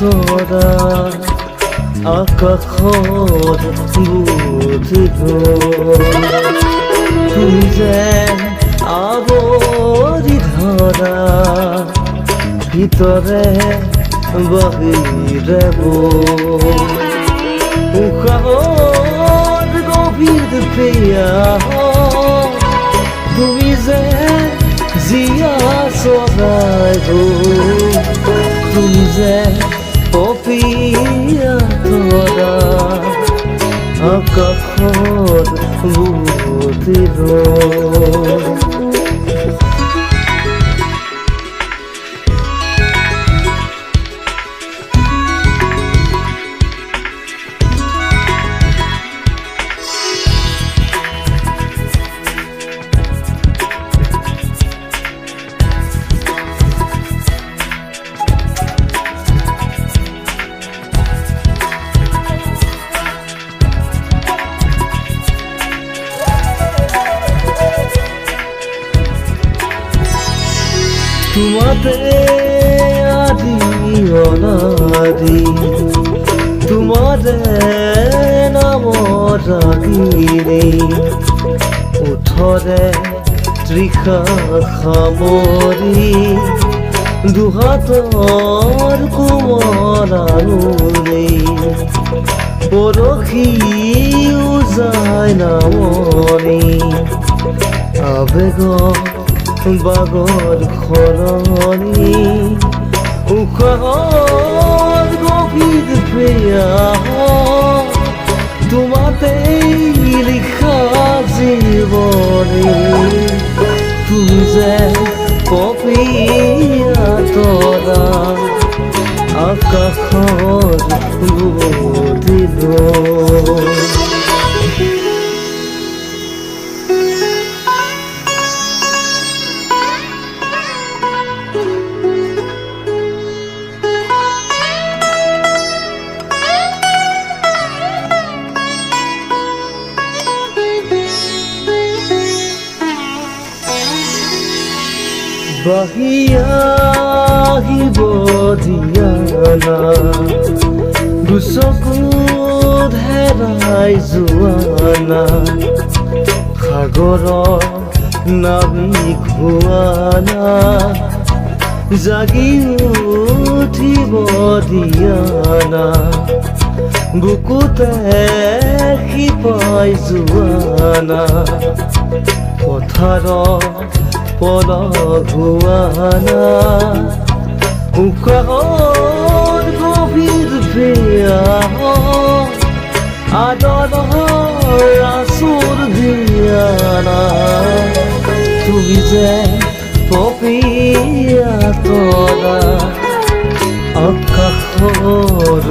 তৰা আকাশত বুধি তুমি যেন আৱৰি ধৰা ভিতৰে বাহিৰে উশাহত গভীৰ পিয়াহ তুমি যে জিয়া চৰাই তুমি যে পপিয়া তৰা আকাশত বুধি তোমাতে আদি অনাদি তোমাৰে নামত ৰাগিনী ওঠৰে তৃষা সামৰি দুহাতৰ কোমল আঙুলি পৰহি উজাই নামনি আবেগত বাগৰ সলনি উশাহত গভীৰ পিয়াহ তোমাতেই লিখা জীৱনী তুমি যে পপিয়া তৰা আকাশত বুধি বাহিয়া আহিব দিয়ানা দুচকুত হেৰাই যোৱানা সাগৰৰ নাবিক হোৱানা জাগি উঠিব দিয়ানা বুকুতে শিপাই যোৱানা পথাৰত পলঘুৱানা উশাহত গভীৰ পিয়াহ আদৰৰ আচুৰ দিয়ানা তুমি যে পপিয়া তৰা আকাশৰ